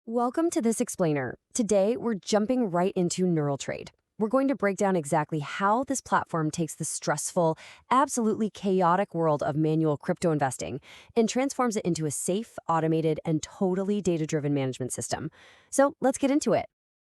Welcome to this explainer. Today, we're jumping right into NeuralTrade. We're going to break down exactly how this platform takes the stressful, absolutely chaotic world of manual crypto investing and transforms it into a safe, automated, and totally data-driven management system. So let's get into it.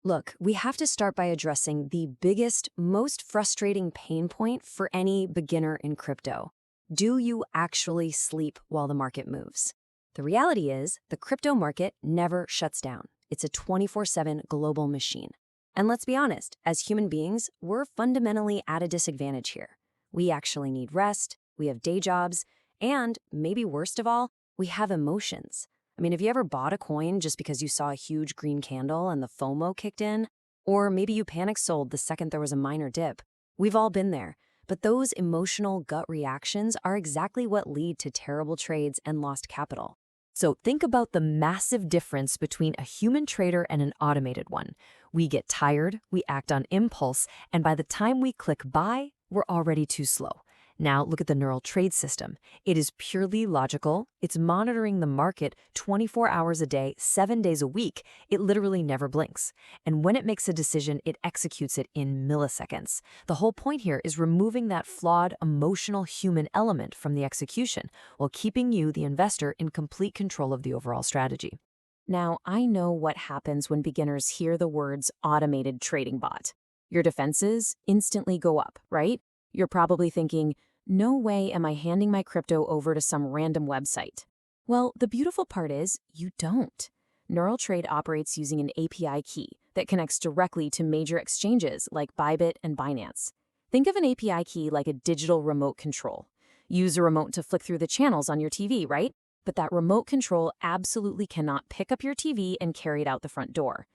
Look, we have to start by addressing the biggest, most frustrating pain point for any beginner in crypto. Do you actually sleep while the market moves? The reality is, the crypto market never shuts down. It's a 24/7 global machine. And let's be honest, as human beings, we're fundamentally at a disadvantage here. We actually need rest, we have day jobs, and maybe worst of all, we have emotions. I mean, have you ever bought a coin just because you saw a huge green candle and the FOMO kicked in? Or maybe you panic sold the second there was a minor dip. We've all been there. But those emotional gut reactions are exactly what lead to terrible trades and lost capital. So think about the massive difference between a human trader and an automated one. We get tired, we act on impulse, and by the time we click buy, we're already too slow. Now look at the NeuralTrade system. It is purely logical. It's monitoring the market 24 hours a day, 7 days a week. It literally never blinks. And when it makes a decision, it executes it in milliseconds. The whole point here is removing that flawed, emotional human element from the execution while keeping you, the investor, in complete control of the overall strategy. Now, I know what happens when beginners hear the words automated trading bot. Your defenses instantly go up, right? You're probably thinking, no way am I handing my crypto over to some random website. Well, the beautiful part is you don't. NeuralTrade operates using an API key that connects directly to major exchanges like Bybit and Binance. Think of an API key like a digital remote control. Use a remote to flick through the channels on your TV, right? But that remote control absolutely cannot pick up your TV and carry it out the front door.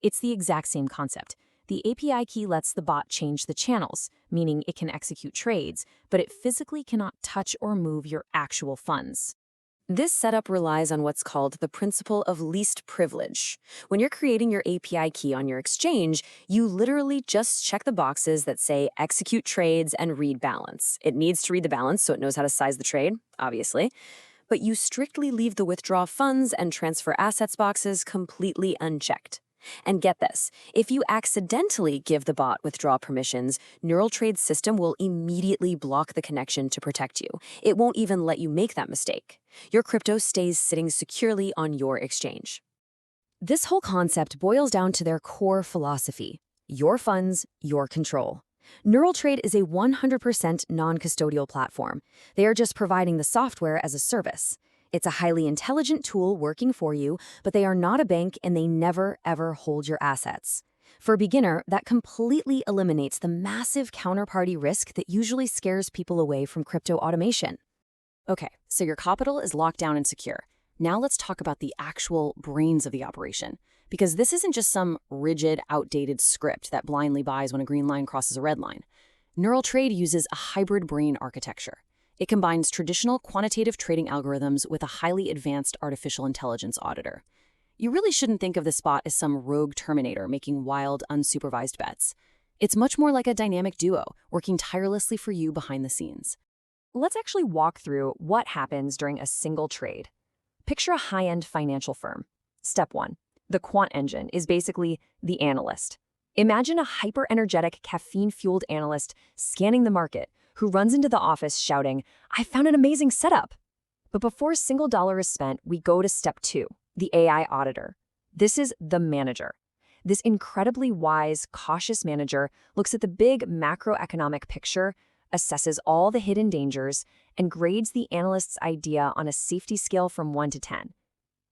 It's the exact same concept. The API key lets the bot change the channels, meaning it can execute trades, but it physically cannot touch or move your actual funds. This setup relies on what's called the principle of least privilege. When you're creating your API key on your exchange, you literally just check the boxes that say execute trades and read balance. It needs to read the balance so it knows how to size the trade, obviously. But you strictly leave the withdraw funds and transfer assets boxes completely unchecked. And get this, if you accidentally give the bot withdraw permissions, NeuralTrade's system will immediately block the connection to protect you. It won't even let you make that mistake. Your crypto stays sitting securely on your exchange. This whole concept boils down to their core philosophy: your funds, your control. NeuralTrade is a 100% non-custodial platform. They are just providing the software as a service. It's a highly intelligent tool working for you, but they are not a bank and they never, ever hold your assets. For a beginner, that completely eliminates the massive counterparty risk that usually scares people away from crypto automation. Okay, so your capital is locked down and secure. Now let's talk about the actual brains of the operation, because this isn't just some rigid, outdated script that blindly buys when a green line crosses a red line. NeuralTrade uses a hybrid brain architecture. It combines traditional quantitative trading algorithms with a highly advanced artificial intelligence auditor. You really shouldn't think of this bot as some rogue Terminator making wild, unsupervised bets. It's much more like a dynamic duo working tirelessly for you behind the scenes. Let's actually walk through what happens during a single trade. Picture a high-end financial firm. Step 1. The quant engine is basically the analyst. Imagine a hyper-energetic, caffeine-fueled analyst scanning the market, who runs into the office shouting, "I found an amazing setup." But before a single dollar is spent, we go to step 2, the AI Auditor. This is the manager. This incredibly wise, cautious manager looks at the big macroeconomic picture, assesses all the hidden dangers, and grades the analyst's idea on a safety scale from 1 to 10.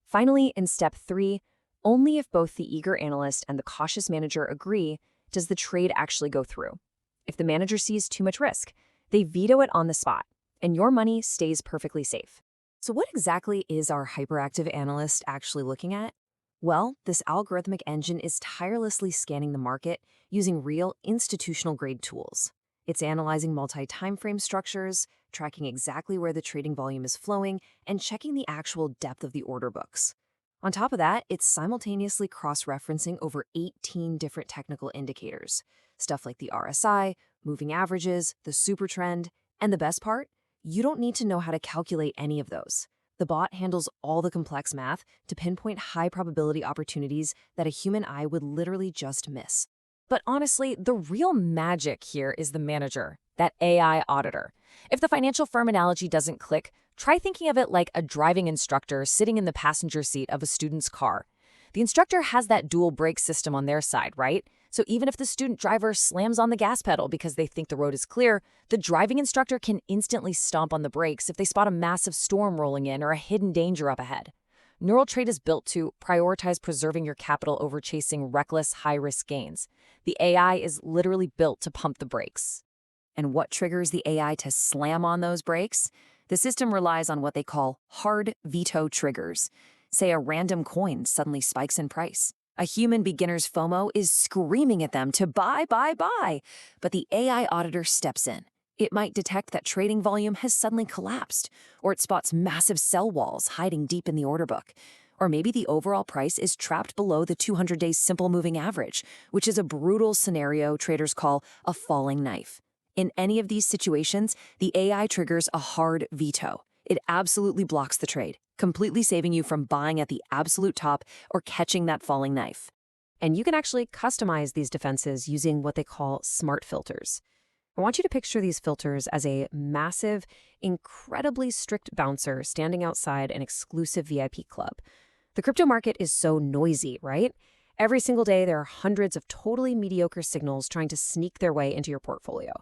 Finally, in step 3, only if both the eager analyst and the cautious manager agree does the trade actually go through. If the manager sees too much risk, they veto it on the spot, and your money stays perfectly safe. So what exactly is our hyperactive analyst actually looking at? Well, this algorithmic engine is tirelessly scanning the market using real institutional-grade tools. It's analyzing multi-timeframe structures, tracking exactly where the trading volume is flowing, and checking the actual depth of the order books. On top of that, it's simultaneously cross-referencing over 18 different technical indicators, stuff like the RSI, moving averages, the super trend, and the best part, you don't need to know how to calculate any of those. The bot handles all the complex math to pinpoint high-probability opportunities that a human eye would literally just miss. But honestly, the real magic here is the manager, that AI auditor. If the financial firm analogy doesn't click, try thinking of it like a driving instructor sitting in the passenger seat of a student's car. The instructor has that dual brake system on their side, right? So even if the student driver slams on the gas pedal because they think the road is clear, the driving instructor can instantly stomp on the brakes if they spot a massive storm rolling in or a hidden danger up ahead. NeuralTrade is built to prioritize preserving your capital over chasing reckless, high-risk gains. The AI is literally built to pump the brakes. And what triggers the AI to slam on those brakes? The system relies on what they call hard veto triggers. Say a random coin suddenly spikes in price. A human beginner's FOMO is screaming at them to buy, but the AI auditor steps in. It might detect that trading volume has suddenly collapsed, or it spots massive sell walls hiding deep in the order book. Or maybe the overall price is trapped below the 200-day simple moving average, which is a brutal scenario traders call a falling knife. In any of these situations, the AI triggers a hard veto. It absolutely blocks the trade, completely saving you from buying at the absolute top or catching that falling knife. And you can actually customize these defenses using what they call smart filters. I want you to picture these filters as a massive, incredibly strict bouncer standing outside an exclusive VIP club. The crypto market is so noisy, right? Every single day, there are hundreds of totally mediocre signals trying to sneak their way into your portfolio.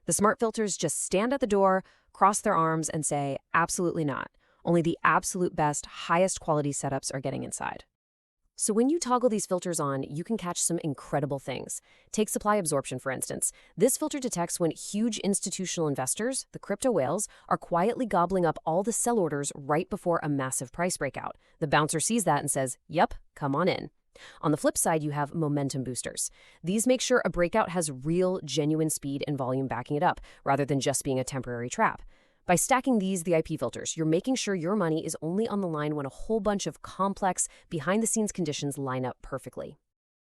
The smart filters just stand at the door, cross their arms, and say, absolutely not. Only the absolute best, highest quality setups are getting inside. So when you toggle these filters on, you can catch some incredible things. Take supply absorption, for instance. This filter detects when huge institutional investors, the crypto whales, are quietly gobbling up all the sell orders right before a massive price breakout. The bouncer sees that and says, yep, come on in. On the flip side, you have momentum boosters. These make sure a breakout has real, genuine speed and volume backing it up, rather than just being a temporary trap. By stacking these VIP filters, you're making sure your money is only on the line when a whole bunch of complex, behind-the-scenes conditions line up perfectly.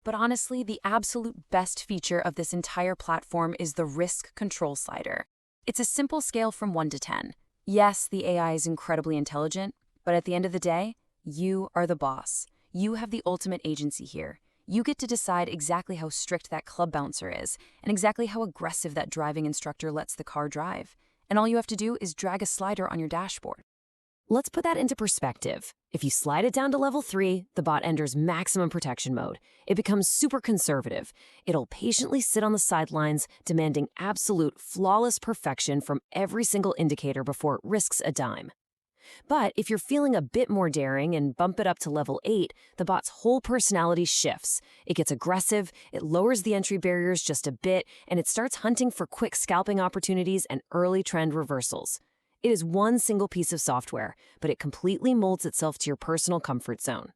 But honestly, the absolute best feature of this entire platform is the risk control slider. It's a simple scale from 1 to 10. Yes, the AI is incredibly intelligent, but at the end of the day, you are the boss. You have the ultimate agency here. You get to decide exactly how strict that club bouncer is, and exactly how aggressive that driving instructor lets the car drive. And all you have to do is drag a slider on your dashboard. Let's put that into perspective. If you slide it down to level 3, the bot enters maximum protection mode. It becomes super conservative. It'll patiently sit on the sidelines, demanding absolute, flawless perfection from every single indicator before it risks a dime. But if you're feeling a bit more daring and bump it up to level 8, the bot's whole personality shifts. It gets aggressive, it lowers the entry barriers just a bit, and it starts hunting for quick scalping opportunities and early trend reversals. It is one single piece of software, but it completely molds itself to your personal comfort zone.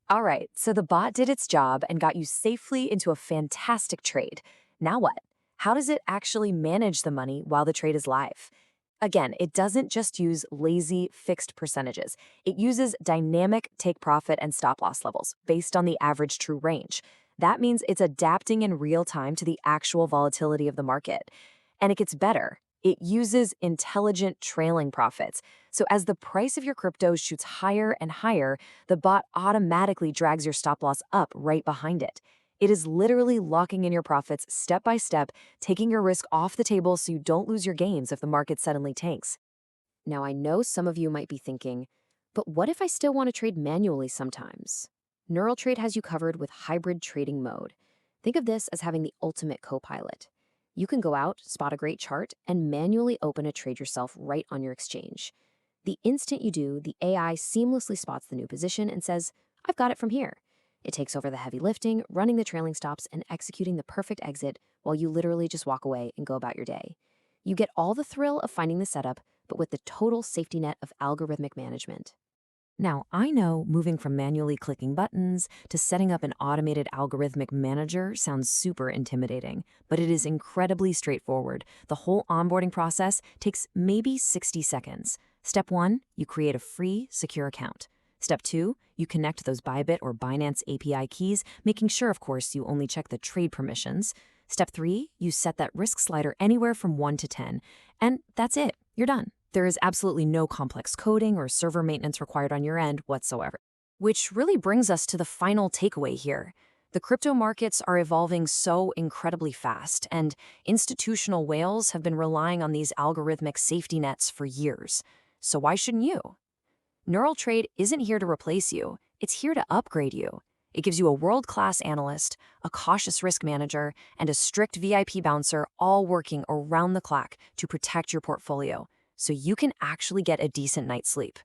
All right, so the bot did its job and got you safely into a fantastic trade. Now what? How does it actually manage the money while the trade is live? Again, it doesn't just use lazy, fixed percentages. It uses dynamic take-profit and stop-loss levels based on the average true range. That means it's adapting in real time to the actual volatility of the market. And it gets better. It uses intelligent trailing profits. So as the price of your crypto shoots higher and higher, the bot automatically drags your stop-loss up right behind it. It is literally locking in your profits step by step, taking your risk off the table so you don't lose your gains if the market suddenly tanks. Now, I know some of you might be thinking, but what if I still want to trade manually sometimes? NeuralTrade has you covered with hybrid trading mode. Think of this as having the ultimate co-pilot. You can go out, spot a great chart, and manually open a trade yourself right on your exchange. The instant you do, the AI seamlessly spots the new position and says, I've got it from here. It takes over the heavy lifting, running the trailing stops, and executing the perfect exit while you literally just walk away and go about your day. You get all the thrill of finding the setup, but with the total safety net of algorithmic management. Now, I know moving from manually clicking buttons to setting up an automated algorithmic manager sounds super intimidating, but it is incredibly straightforward. The whole onboarding process takes maybe 60 seconds. Step 1, you create a free, secure account. Step 2, you connect those Bybit or Binance API keys, making sure, of course, you only check the trade permissions. Step 3, you set that risk slider anywhere from 1 to 10. And that's it. You're done. There is absolutely no complex coding or server maintenance required on your end whatsoever. Which really brings us to the final takeaway here. The crypto markets are evolving so incredibly fast, and institutional whales have been relying on these algorithmic safety nets for years. So why shouldn't you? NeuralTrade isn't here to replace you, it's here to upgrade you. It gives you a world-class analyst, a cautious risk manager, and a strict VIP bouncer all working around the clock to protect your portfolio, so you can actually get a decent night's sleep.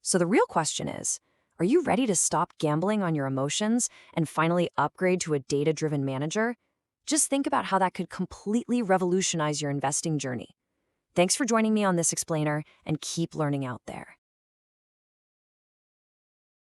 So the real question is, are you ready to stop gambling on your emotions and finally upgrade to a data-driven manager? Just think about how that could completely revolutionize your investing journey. Thanks for joining me on this explainer, and keep learning out there.